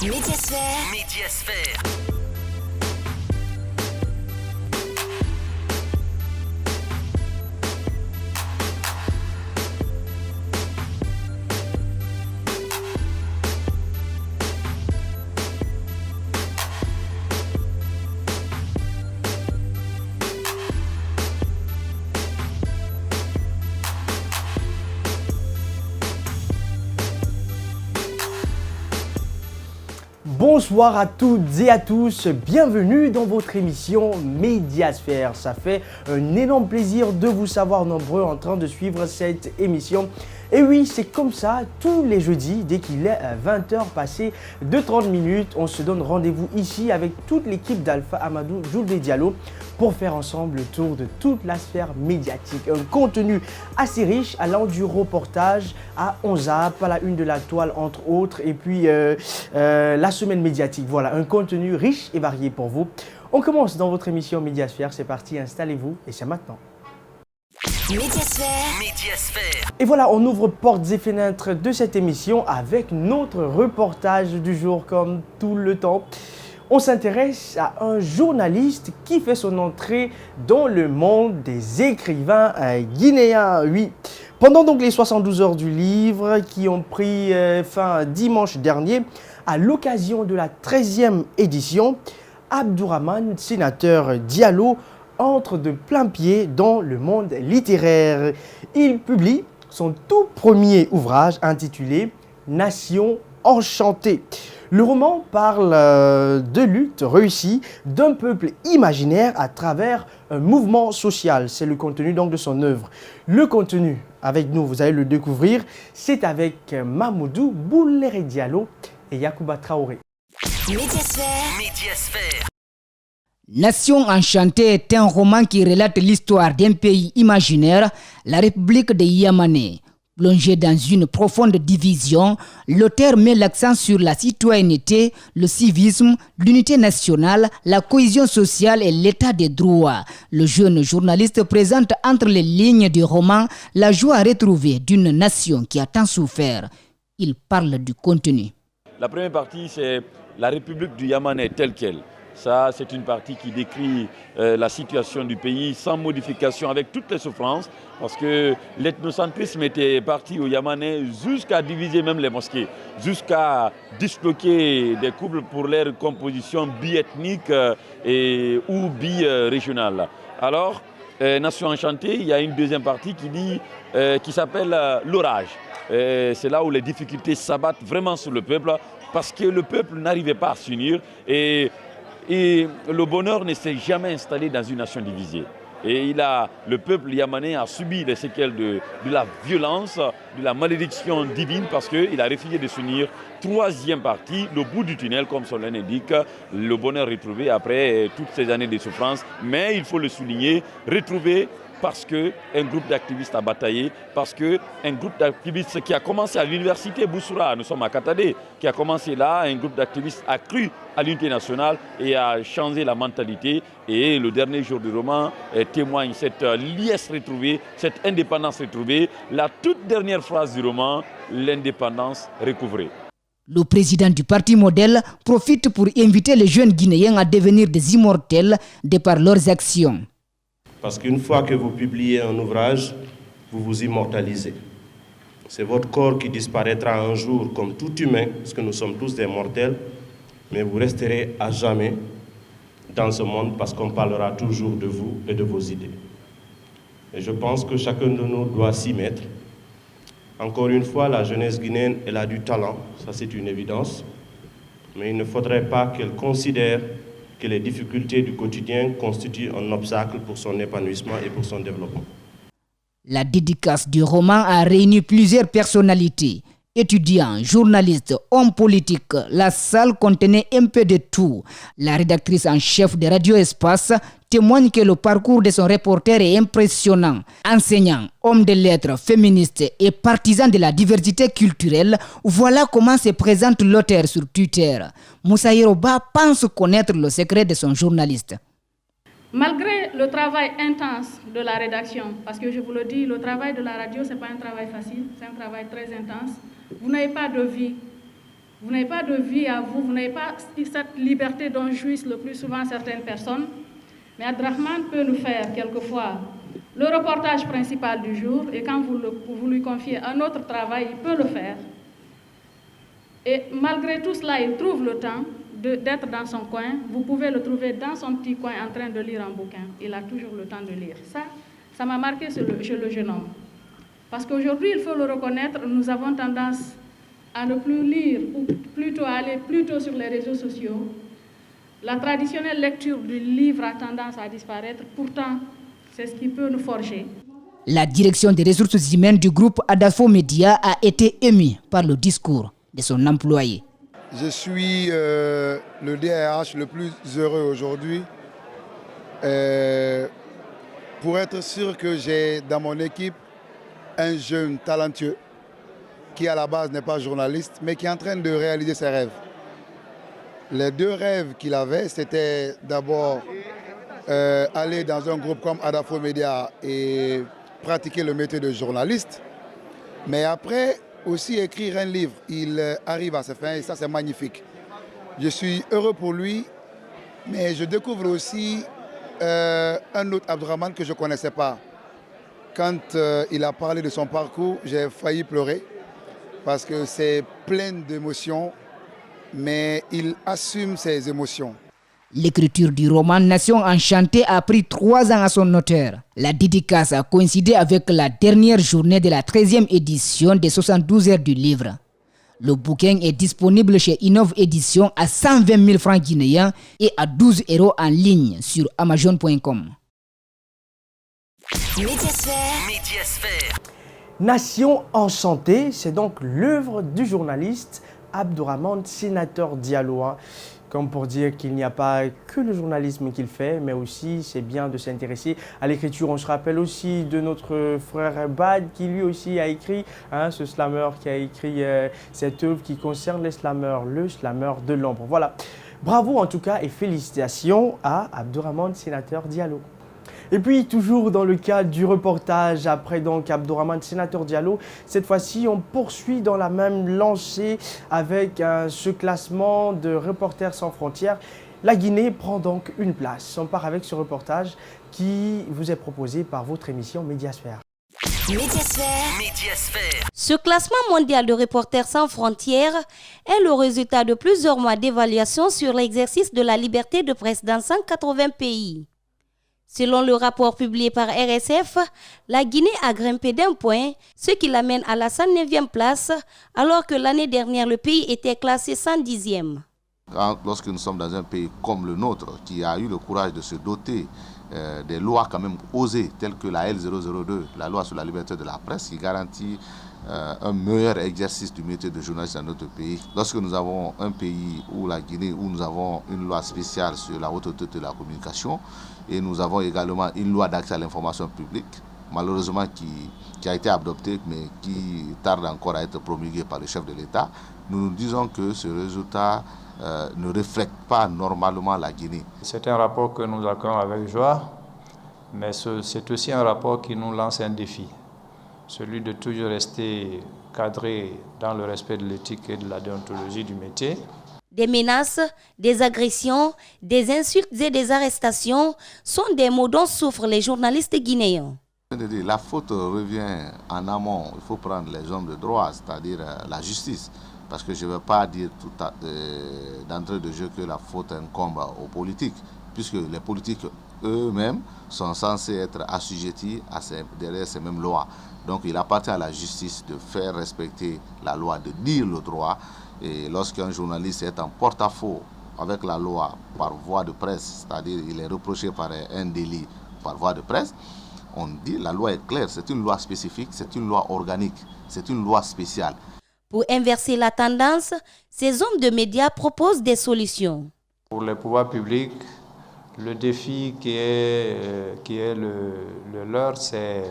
Médiasphère. Médiasphère. Bonsoir à toutes et à tous, bienvenue dans votre émission Médiasphère. Ça fait un énorme plaisir de vous savoir nombreux en train de suivre cette émission. Et oui, c'est comme ça, tous les jeudis, dès qu'il est 20h passé de 30 minutes, on se donne rendez-vous ici avec toute l'équipe d'Alpha Amadou Julde Diallo pour faire ensemble le tour de toute la sphère médiatique. Un contenu assez riche allant du reportage à On Zappe, à la une de la toile entre autres, et puis la semaine médiatique. Voilà, un contenu riche et varié pour vous. On commence dans votre émission Médiasphère, c'est parti, installez-vous et c'est maintenant. Médiasphère. Médiasphère. Et voilà, on ouvre portes et fenêtres de cette émission avec notre reportage du jour comme tout le temps. On s'intéresse à un journaliste qui fait son entrée dans le monde des écrivains guinéens. Oui, pendant donc les 72 heures du livre qui ont pris fin dimanche dernier, à l'occasion de la 13e édition, Abdourahmane, sénateur Diallo, entre de plein pied dans le monde littéraire. Il publie son tout premier ouvrage intitulé « Nation enchantée ». Le roman parle de lutte réussie d'un peuple imaginaire à travers un mouvement social. C'est le contenu donc de son œuvre. Le contenu, avec nous, vous allez le découvrir, c'est avec Mamoudou Boulere Diallo et Yacouba Traoré. Médiasphère. Médiasphère. Nation enchantée est un roman qui relate l'histoire d'un pays imaginaire, la République de Yamane. Plongé dans une profonde division, l'auteur met l'accent sur la citoyenneté, le civisme, l'unité nationale, la cohésion sociale et l'état des droits. Le jeune journaliste présente entre les lignes du roman la joie retrouvée d'une nation qui a tant souffert. Il parle du contenu. La première partie, c'est la République du Yamane telle qu'elle. Ça, c'est une partie qui décrit la situation du pays sans modification, avec toutes les souffrances, parce que l'ethnocentrisme était parti au Yamane jusqu'à diviser même les mosquées, jusqu'à disloquer des couples pour leur composition bi-ethnique ou bi-régionale. Alors, Nation enchantée, il y a une deuxième partie qui s'appelle l'orage. C'est là où les difficultés s'abattent vraiment sur le peuple, parce que le peuple n'arrivait pas à s'unir et le bonheur ne s'est jamais installé dans une nation divisée. Et le peuple yamanais a subi les séquelles de la violence, de la malédiction divine parce qu'il a refusé de s'unir. Troisième partie, le bout du tunnel, comme son nom l'indique, le bonheur retrouvé après toutes ces années de souffrance. Mais il faut le souligner, retrouvé parce qu'un groupe d'activistes a bataillé, parce qu'un groupe d'activistes qui a commencé à l'université Boussoura, nous sommes à Katadé, qui a commencé là, un groupe d'activistes a cru à l'unité nationale et a changé la mentalité. Et le dernier jour du roman témoigne cette liesse retrouvée, cette indépendance retrouvée. La toute dernière phrase du roman, l'indépendance recouvrée. Le président du parti modèle profite pour inviter les jeunes Guinéens à devenir des immortels de par leurs actions. Parce qu'une fois que vous publiez un ouvrage, vous vous immortalisez. C'est votre corps qui disparaîtra un jour comme tout humain, parce que nous sommes tous des mortels, mais vous resterez à jamais dans ce monde parce qu'on parlera toujours de vous et de vos idées. Et je pense que chacun de nous doit s'y mettre. Encore une fois, la jeunesse guinéenne, elle a du talent, ça c'est une évidence, mais il ne faudrait pas qu'elle considère que les difficultés du quotidien constituent un obstacle pour son épanouissement et pour son développement. La dédicace du roman a réuni plusieurs personnalités. Étudiants, journalistes, hommes politiques, la salle contenait un peu de tout. La rédactrice en chef de Radio Espace témoigne que le parcours de son reporter est impressionnant. Enseignant, homme de lettres, féministe et partisan de la diversité culturelle, voilà comment se présente l'auteur sur Twitter. Moussa Yeroba pense connaître le secret de son journaliste. Malgré le travail intense de la rédaction, parce que je vous le dis, le travail de la radio, ce n'est pas un travail facile, c'est un travail très intense. Vous n'avez pas de vie. Vous n'avez pas de vie à vous, vous n'avez pas cette liberté dont jouissent le plus souvent certaines personnes. Mais Abdourahmane peut nous faire quelquefois le reportage principal du jour et quand vous lui confiez un autre travail, il peut le faire. Et malgré tout cela, il trouve le temps d'être dans son coin. Vous pouvez le trouver dans son petit coin en train de lire un bouquin. Il a toujours le temps de lire. Ça m'a marqué chez le jeune homme. Parce qu'aujourd'hui, il faut le reconnaître, nous avons tendance à ne plus lire ou plutôt à aller plutôt sur les réseaux sociaux. La traditionnelle lecture du livre a tendance à disparaître. Pourtant, c'est ce qui peut nous forger. La direction des ressources humaines du groupe Adafo Média a été émue par le discours de son employé. Je suis le DRH le plus heureux aujourd'hui pour être sûr que j'ai dans mon équipe un jeune talentueux qui à la base n'est pas journaliste mais qui est en train de réaliser ses rêves. Les deux rêves qu'il avait, c'était d'abord aller dans un groupe comme Adafo Média et pratiquer le métier de journaliste, mais après aussi écrire un livre. Il arrive à ses fins et ça c'est magnifique. Je suis heureux pour lui, mais je découvre aussi un autre Abdourahmane que je ne connaissais pas. Quand il a parlé de son parcours, j'ai failli pleurer parce que c'est plein d'émotions, mais il assume ses émotions. L'écriture du roman Nation enchantée a pris 3 ans à son auteur. La dédicace a coïncidé avec la dernière journée de la 13e édition des 72 heures du livre. Le bouquin est disponible chez Innov Éditions à 120 000 francs guinéens et à 12 € en ligne sur Amazon.com. Médiasphère. Nation enchantée, c'est donc l'œuvre du journaliste Abdourahmane Sénateur Diallo. Comme pour dire qu'il n'y a pas que le journalisme qu'il fait, mais aussi c'est bien de s'intéresser à l'écriture. On se rappelle aussi de notre frère Bad qui lui aussi a écrit, ce slammer qui a écrit cette œuvre qui concerne les slammers, le slammer de l'ombre. Voilà, bravo en tout cas et félicitations à Abdourahmane Sénateur Diallo. Et puis, toujours dans le cadre du reportage, après donc Abdourahmane Sénateur Diallo, cette fois-ci, on poursuit dans la même lancée avec ce classement de Reporters sans frontières. La Guinée prend donc une place. On part avec ce reportage qui vous est proposé par votre émission Médiasphère. Médiasphère. Ce classement mondial de Reporters sans frontières est le résultat de plusieurs mois d'évaluation sur l'exercice de la liberté de presse dans 180 pays. Selon le rapport publié par RSF, la Guinée a grimpé d'1 point, ce qui l'amène à la 109e place, alors que l'année dernière, le pays était classé 110e. Lorsque nous sommes dans un pays comme le nôtre, qui a eu le courage de se doter des lois quand même osées, telles que la L002, la loi sur la liberté de la presse, qui garantit un meilleur exercice du métier de journaliste dans notre pays. Lorsque nous avons un pays où la Guinée, où nous avons une loi spéciale sur la haute autorité de la communication, et nous avons également une loi d'accès à l'information publique, malheureusement qui a été adoptée, mais qui tarde encore à être promulguée par le chef de l'État, nous disons que ce résultat ne reflète pas normalement la Guinée. C'est un rapport que nous accueillons avec joie, mais c'est aussi un rapport qui nous lance un défi, celui de toujours rester cadré dans le respect de l'éthique et de la déontologie du métier. Des menaces, des agressions, des insultes et des arrestations sont des maux dont souffrent les journalistes guinéens. La faute revient en amont. Il faut prendre les hommes de droit, c'est-à-dire la justice. Parce que je ne veux pas dire d'entrée de jeu que la faute incombe aux politiques, puisque les politiques eux-mêmes sont censés être assujettis derrière ces mêmes lois. Donc il appartient à la justice de faire respecter la loi, de dire le droit. Et lorsqu'un journaliste est en porte-à-faux avec la loi par voie de presse, c'est-à-dire il est reproché par un délit par voie de presse, on dit la loi est claire, c'est une loi spécifique, c'est une loi organique, c'est une loi spéciale. Pour inverser la tendance, ces hommes de médias proposent des solutions. Pour les pouvoirs publics, le défi qui est le leur, c'est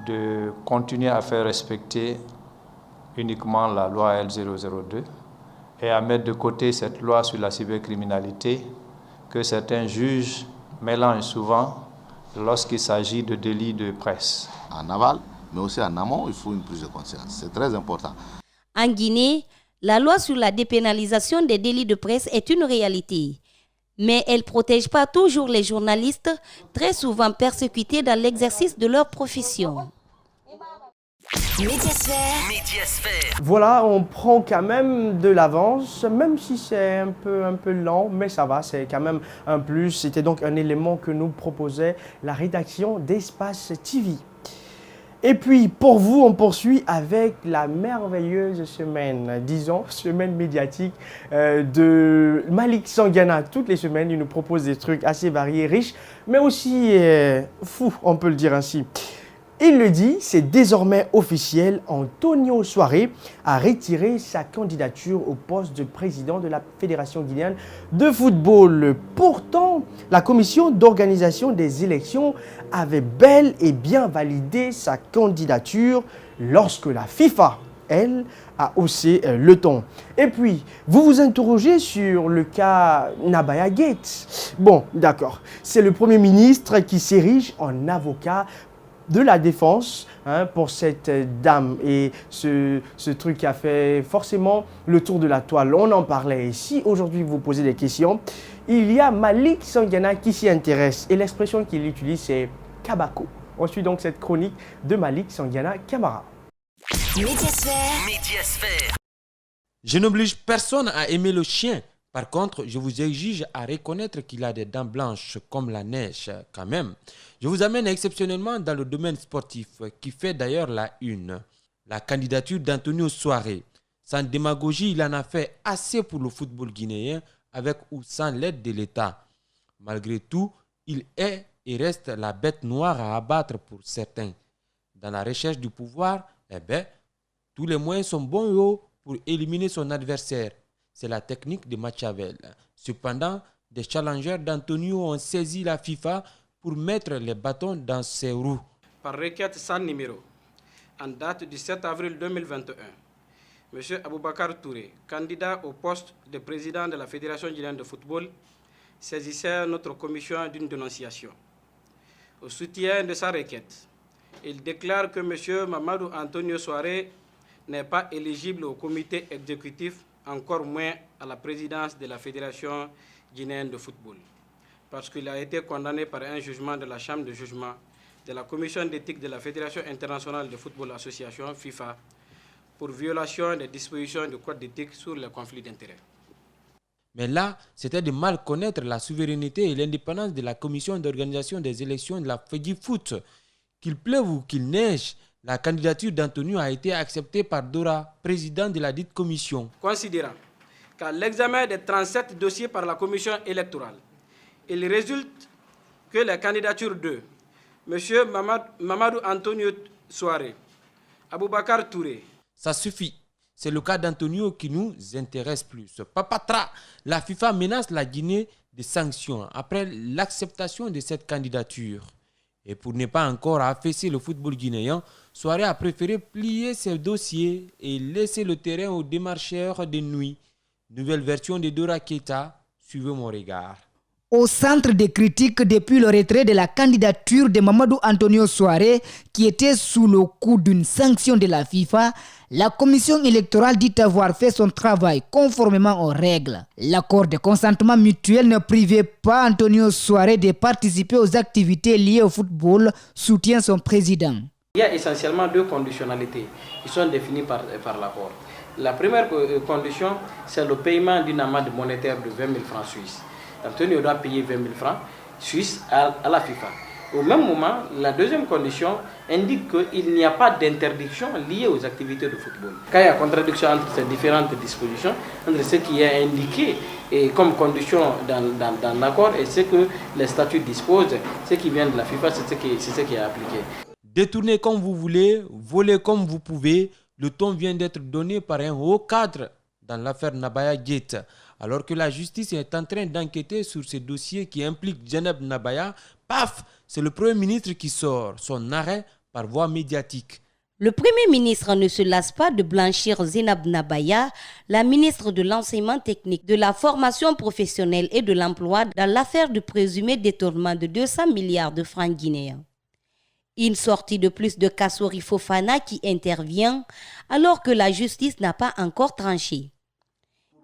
de continuer à faire respecter uniquement la loi L002 et à mettre de côté cette loi sur la cybercriminalité que certains juges mélangent souvent lorsqu'il s'agit de délits de presse. En aval, mais aussi en amont, il faut une prise de conscience. C'est très important. En Guinée, La loi sur la dépénalisation des délits de presse est une réalité. Mais elle ne protège pas toujours les journalistes, très souvent persécutés dans l'exercice de leur profession. Médiasphère. Voilà, on prend quand même de l'avance, même si c'est un peu lent, mais ça va, c'est quand même un plus. C'était donc un élément que nous proposait la rédaction d'Espace TV. Et puis, pour vous, on poursuit avec la merveilleuse semaine, disons, semaine médiatique de Malik Sanghana. Toutes les semaines, il nous propose des trucs assez variés, riches, mais aussi fous, on peut le dire ainsi. Il le dit, c'est désormais officiel, Antonio Soare a retiré sa candidature au poste de président de la Fédération guinéenne de football. Pourtant, la commission d'organisation des élections avait bel et bien validé sa candidature lorsque la FIFA, elle, a haussé le ton. Et puis, vous vous interrogez sur le cas Nabaya Gate. Bon, d'accord, c'est le Premier ministre qui s'érige en avocat de la défense pour cette dame et ce truc qui a fait forcément le tour de la toile. On en parlait ici. Aujourd'hui, vous posez des questions. Il y a Malik Sanghana qui s'y intéresse et l'expression qu'il utilise, c'est Kabako. On suit donc cette chronique de Malik Sanghana Camara. Médiasphère. Je n'oblige personne à aimer le chien. Par contre, je vous exige à reconnaître qu'il a des dents blanches comme la neige quand même. Je vous amène exceptionnellement dans le domaine sportif, qui fait d'ailleurs la une. La candidature d'Antonio Soare. Sans démagogie, il en a fait assez pour le football guinéen, avec ou sans l'aide de l'État. Malgré tout, il est et reste la bête noire à abattre pour certains. Dans la recherche du pouvoir, tous les moyens sont bons pour éliminer son adversaire. C'est la technique de Machiavel. Cependant, des challengers d'Antonio ont saisi la FIFA pour mettre les bâtons dans ses roues. Par requête sans numéro, en date du 7 avril 2021, M. Aboubakar Touré, candidat au poste de président de la Fédération guinéenne de football, saisissait notre commission d'une dénonciation. Au soutien de sa requête, il déclare que M. Mamadou Antonio Soare n'est pas éligible au comité exécutif, encore moins à la présidence de la Fédération guinéenne de football, parce qu'il a été condamné par un jugement de la Chambre de jugement de la Commission d'éthique de la Fédération internationale de football association FIFA pour violation des dispositions du Code d'éthique sur les conflits d'intérêts. Mais là, c'était de mal connaître la souveraineté et l'indépendance de la Commission d'organisation des élections de la FEDIFOOT. Qu'il pleuve ou qu'il neige, la candidature d'Antonio a été acceptée par Dora, président de la dite commission. Considérant qu'à l'examen des 37 dossiers par la commission électorale, il résulte que les candidatures de M. Mamadou Antonio Soare, Aboubakar Touré. Ça suffit. C'est le cas d'Antonio qui nous intéresse plus. Papatra, la FIFA menace la Guinée de sanctions après l'acceptation de cette candidature. Et pour ne pas encore affaisser le football guinéen, Soare a préféré plier ses dossiers et laisser le terrain aux démarcheurs de nuit. Nouvelle version de Dora Keita, suivez mon regard. Au centre des critiques depuis le retrait de la candidature de Mamadou Antonio Soare, qui était sous le coup d'une sanction de la FIFA, la commission électorale dit avoir fait son travail conformément aux règles. L'accord de consentement mutuel ne privait pas Antonio Soare de participer aux activités liées au football, soutient son président. Il y a essentiellement deux conditionnalités qui sont définies par l'accord. La première condition, c'est le paiement d'une amende monétaire de 20 000 francs suisses. Antonio doit payer 20 000 francs suisses à la FIFA. Au même moment, la deuxième condition indique qu'il n'y a pas d'interdiction liée aux activités de football. Quand il y a contradiction entre ces différentes dispositions, entre ce qui est indiqué et comme condition dans l'accord et ce que les statuts disposent, ce qui vient de la FIFA, c'est ce qui est appliqué. Détournez comme vous voulez, volez comme vous pouvez, le ton vient d'être donné par un haut cadre dans l'affaire Nabaya Gate. Alors que la justice est en train d'enquêter sur ce dossier qui implique Djeneb Nabaya, paf, c'est le Premier ministre qui sort son arrêt par voie médiatique. Le Premier ministre ne se lasse pas de blanchir Zenab Nabaya, la ministre de l'enseignement technique, de la formation professionnelle et de l'emploi dans l'affaire du présumé détournement de 200 milliards de francs guinéens. Une sortie de plus de Kassory Fofana qui intervient alors que la justice n'a pas encore tranché.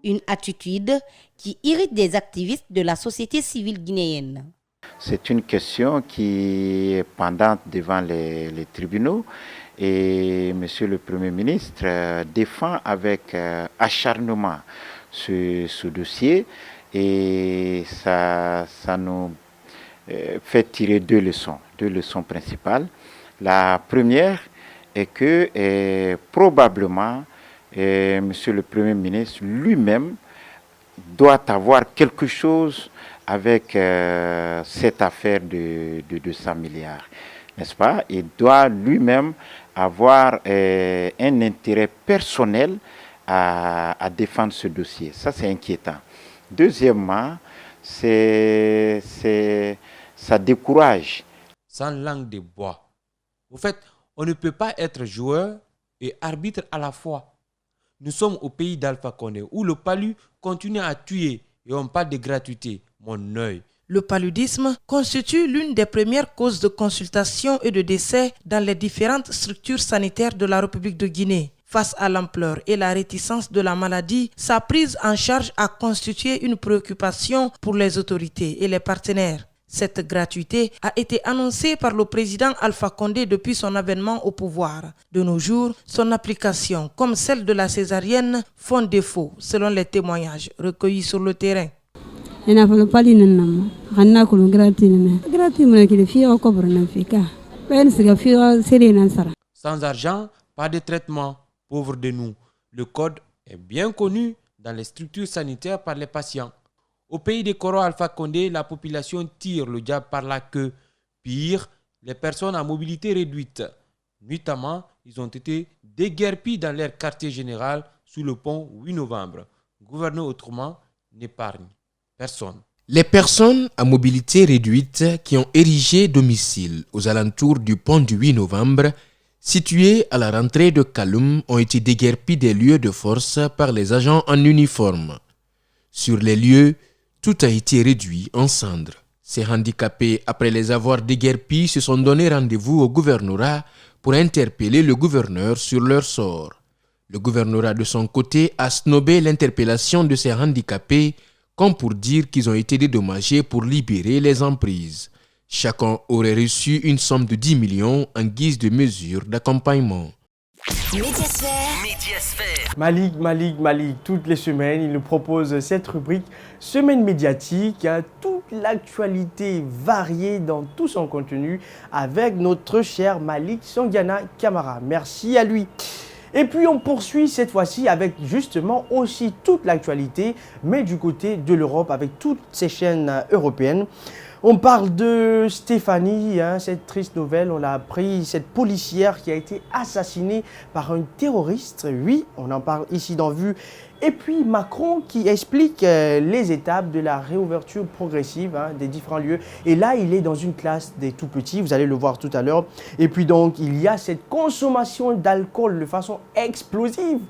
Une attitude qui irrite des activistes de la société civile guinéenne. C'est une question qui est pendante devant les tribunaux et Monsieur le Premier ministre défend avec acharnement ce dossier et ça nous fait tirer deux leçons principales. La première est que probablement Monsieur le Premier ministre lui-même doit avoir quelque chose avec cette affaire de 200 milliards, n'est-ce pas? Il doit lui-même avoir un intérêt personnel à défendre ce dossier. Ça, c'est inquiétant. Deuxièmement, ça décourage. Sans langue de bois. Au fait, on ne peut pas être joueur et arbitre à la fois. Nous sommes au pays d'Alpha Condé où le palu continue à tuer et on parle de gratuité. Mon œil. Le paludisme constitue l'une des premières causes de consultation et de décès dans les différentes structures sanitaires de la République de Guinée. Face à l'ampleur et la réticence de la maladie, sa prise en charge a constitué une préoccupation pour les autorités et les partenaires. Cette gratuité a été annoncée par le président Alpha Condé depuis son avènement au pouvoir. De nos jours, son application, comme celle de la césarienne, font défaut, selon les témoignages recueillis sur le terrain. Sans argent, pas de traitement. Pauvres de nous. Le code est bien connu dans les structures sanitaires par les patients. Au pays des Koro Alpha Condé, la population tire le diable par la queue. Pire, les personnes à mobilité réduite. Nuitamment, ils ont été déguerpis dans leur quartier général sous le pont 8 novembre. Gouverner autrement n'épargne personne. Les personnes à mobilité réduite qui ont érigé domicile aux alentours du pont du 8 novembre, situé à la rentrée de Kaloum, ont été déguerpis des lieux de force par les agents en uniforme. Sur les lieux, tout a été réduit en cendres. Ces handicapés, après les avoir déguerpis, se sont donné rendez-vous au gouvernorat pour interpeller le gouverneur sur leur sort. Le gouvernorat, de son côté, a snobé l'interpellation de ces handicapés, comme pour dire qu'ils ont été dédommagés pour libérer les emprises. Chacun aurait reçu une somme de 10 millions en guise de mesure d'accompagnement. Médiasphère. Malik, toutes les semaines, il nous propose cette rubrique Semaine médiatique, toute l'actualité variée dans tout son contenu avec notre cher Malik Sangiana Camara. Merci à lui. Et puis on poursuit cette fois-ci avec justement aussi toute l'actualité, mais du côté de l'Europe avec toutes ces chaînes européennes. On parle de Stéphanie, cette triste nouvelle, on l'a appris, cette policière qui a été assassinée par un terroriste. Oui, on en parle ici dans Vue. Et puis Macron qui explique les étapes de la réouverture progressive des différents lieux. Et là, il est dans une classe des tout-petits, vous allez le voir tout à l'heure. Et puis donc, il y a cette consommation d'alcool de façon explosive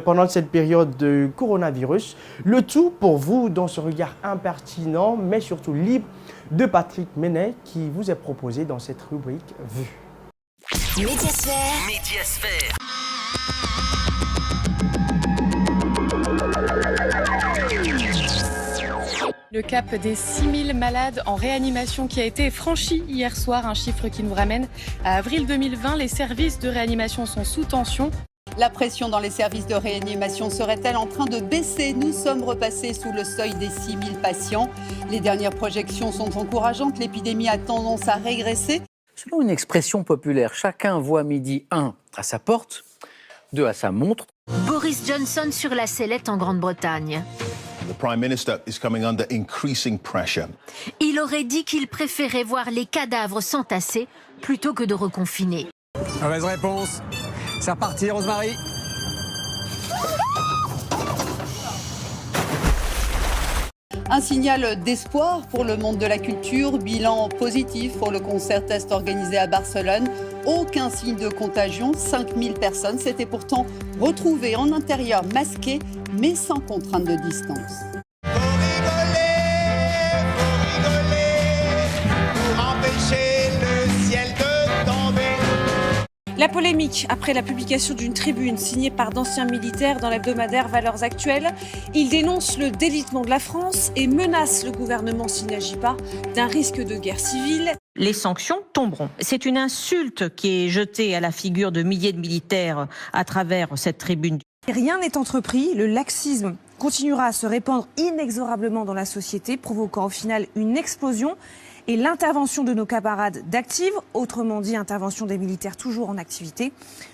pendant cette période de coronavirus. Le tout pour vous dans ce regard impertinent, mais surtout libre, de Patrick Menet qui vous est proposé dans cette rubrique Vue. Médiasphère. Le cap des 6000 malades en réanimation qui a été franchi hier soir, un chiffre qui nous ramène à avril 2020. Les services de réanimation sont sous tension. La pression dans les services de réanimation serait-elle en train de baisser? Nous sommes repassés sous le seuil des 6000 patients. Les dernières projections sont encourageantes. L'épidémie a tendance à régresser. Selon une expression populaire, chacun voit midi 1 à sa porte, 2 à sa montre. Boris Johnson sur la sellette en Grande-Bretagne. The Prime Minister is coming under increasing pressure. Il aurait dit qu'il préférait voir les cadavres s'entasser plutôt que de reconfiner. Mauvaise réponse. C'est reparti, Rosemary. Un signal d'espoir pour le monde de la culture. Bilan positif pour le concert test organisé à Barcelone. Aucun signe de contagion. 5000 personnes s'étaient pourtant retrouvées en intérieur masquées, mais sans contrainte de distance. Pour empêcher le ciel de La polémique après la publication d'une tribune signée par d'anciens militaires dans l'hebdomadaire Valeurs Actuelles. Ils dénoncent le délitement de la France et menacent le gouvernement s'il n'agit pas d'un risque de guerre civile. Les sanctions tomberont. C'est une insulte qui est jetée à la figure de milliers de militaires à travers cette tribune. Rien n'est entrepris, le laxisme continuera à se répandre inexorablement dans la société, provoquant au final une explosion et l'intervention de nos camarades d'active, autrement dit intervention des militaires toujours en activité.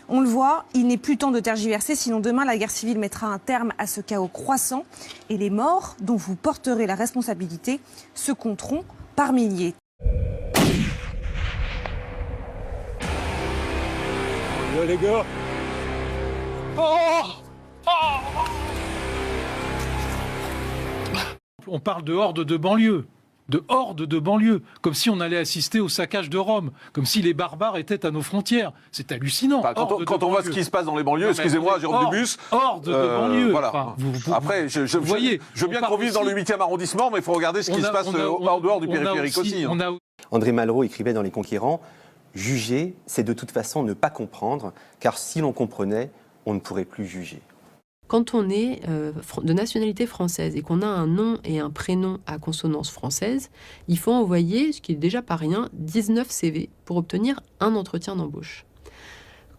On le voit, il n'est plus temps de tergiverser, sinon demain la guerre civile mettra un terme à ce chaos croissant et les morts dont vous porterez la responsabilité se compteront par milliers. Les gars. On parle de hordes de banlieue. De hordes de banlieue, comme si on allait assister au saccage de Rome, comme si les barbares étaient à nos frontières. C'est hallucinant. Enfin, quand on voit ce qui se passe dans les banlieues, excusez-moi, Jérôme Dubus. Hordes de banlieue. Voilà. Enfin, après, je veux bien qu'on vive dans le 8e arrondissement, mais il faut regarder ce qui se passe en dehors du périphérique aussi. André Malraux écrivait dans Les Conquérants, juger, c'est de toute façon ne pas comprendre, car si l'on comprenait, on ne pourrait plus juger. Quand on est de nationalité française et qu'on a un nom et un prénom à consonance française, il faut envoyer, ce qui est déjà pas rien, 19 CV pour obtenir un entretien d'embauche.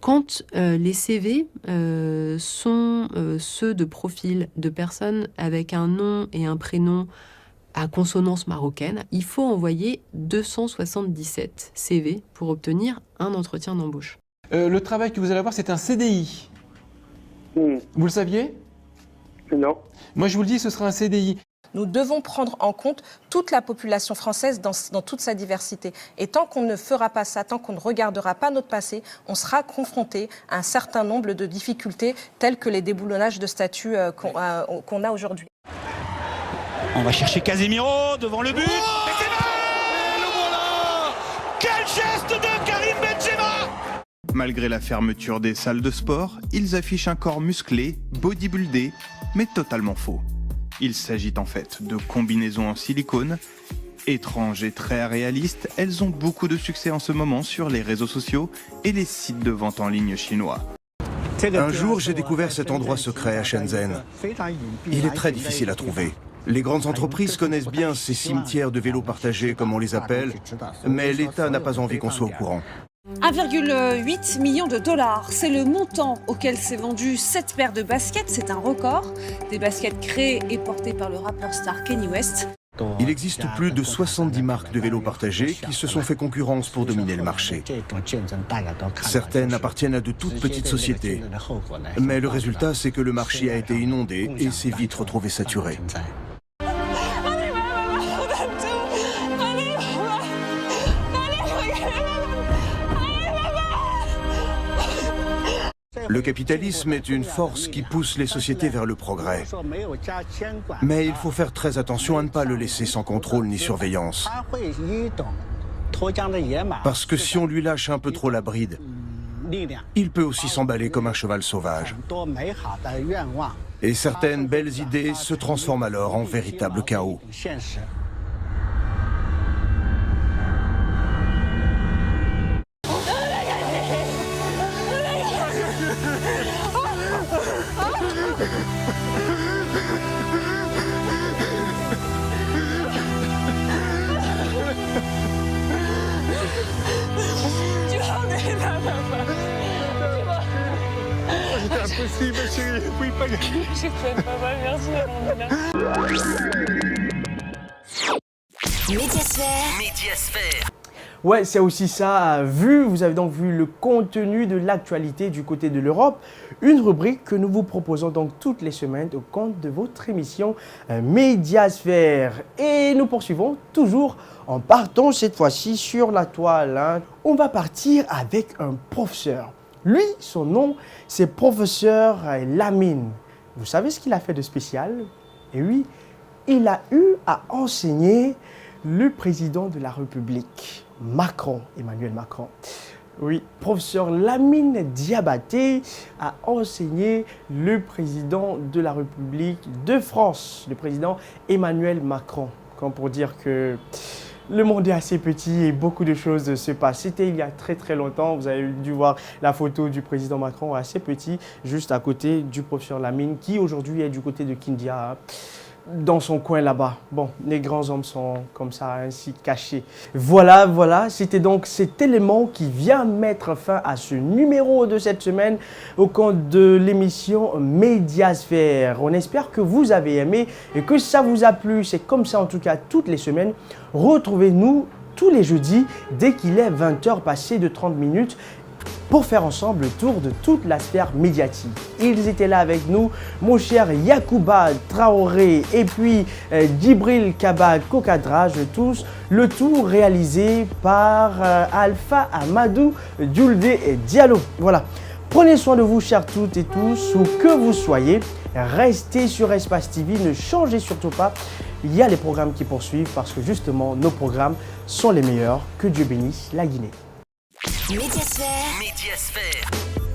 Quand les CV sont ceux de profil de personnes avec un nom et un prénom à consonance marocaine, il faut envoyer 277 CV pour obtenir un entretien d'embauche. Le travail que vous allez avoir, c'est un CDI. Vous le saviez? Non. Moi, je vous le dis, ce sera un CDI. Nous devons prendre en compte toute la population française dans toute sa diversité. Et tant qu'on ne fera pas ça, tant qu'on ne regardera pas notre passé, on sera confronté à un certain nombre de difficultés telles que les déboulonnages de statuts qu'on a aujourd'hui. On va chercher Casemiro devant le but. Benzema! Et le voilà! Quel geste de Karim Benzema! Malgré la fermeture des salles de sport, ils affichent un corps musclé, bodybuildé, mais totalement faux. Il s'agit en fait de combinaisons en silicone. Étranges et très réalistes, elles ont beaucoup de succès en ce moment sur les réseaux sociaux et les sites de vente en ligne chinois. Un jour, j'ai découvert cet endroit secret à Shenzhen. Il est très difficile à trouver. Les grandes entreprises connaissent bien ces cimetières de vélos partagés, comme on les appelle, mais l'État n'a pas envie qu'on soit au courant. 1,8 million de dollars, c'est le montant auquel s'est vendu cette paire de baskets, c'est un record. Des baskets créées et portées par le rappeur star Kanye West. Il existe plus de 70 marques de vélos partagés qui se sont fait concurrence pour dominer le marché. Certaines appartiennent à de toutes petites sociétés. Mais le résultat, c'est que le marché a été inondé et s'est vite retrouvé saturé. Le capitalisme est une force qui pousse les sociétés vers le progrès. Mais il faut faire très attention à ne pas le laisser sans contrôle ni surveillance. Parce que si on lui lâche un peu trop la bride, il peut aussi s'emballer comme un cheval sauvage. Et certaines belles idées se transforment alors en véritable chaos. C'est impossible, chérie, je ne pouvais pas gagner. Je ne pas, merci. Médiasphère. Ouais, c'est aussi ça. Vous avez donc vu le contenu de l'actualité du côté de l'Europe. Une rubrique que nous vous proposons donc toutes les semaines au compte de votre émission Médiasphère. Et nous poursuivons toujours en partant cette fois-ci sur la toile. On va partir avec un professeur. Lui, son nom, c'est professeur Lamine. Vous savez ce qu'il a fait de spécial? Et oui, il a eu à enseigner le président de la République, Macron, Emmanuel Macron. Oui, professeur Lamine Diabaté a enseigné le président de la République de France, le président Emmanuel Macron. Comme pour dire que Le monde est assez petit et beaucoup de choses se passent. C'était il y a très longtemps. Vous avez dû voir la photo du président Macron assez petit, juste à côté du professeur Lamine, qui aujourd'hui est du côté de Kindia, dans son coin là-bas. Bon, les grands hommes sont comme ça, ainsi cachés. Voilà, c'était donc cet élément qui vient mettre fin à ce numéro de cette semaine au compte de l'émission Médiasphère. On espère que vous avez aimé et que ça vous a plu. C'est comme ça en tout cas toutes les semaines. Retrouvez-nous tous les jeudis dès qu'il est 20h passé de 30 minutes pour faire ensemble le tour de toute la sphère médiatique. Ils étaient là avec nous, mon cher Yacouba Traoré et puis Djibril Kaba Kokadrage, tous, le tout réalisé par Alpha Amadou Djoulde Diallo. Voilà. Prenez soin de vous, chers toutes et tous, où que vous soyez. Restez sur Espace TV, ne changez surtout pas. Il y a les programmes qui poursuivent parce que justement, nos programmes sont les meilleurs. Que Dieu bénisse la Guinée. Médiasphère. Médiasphère.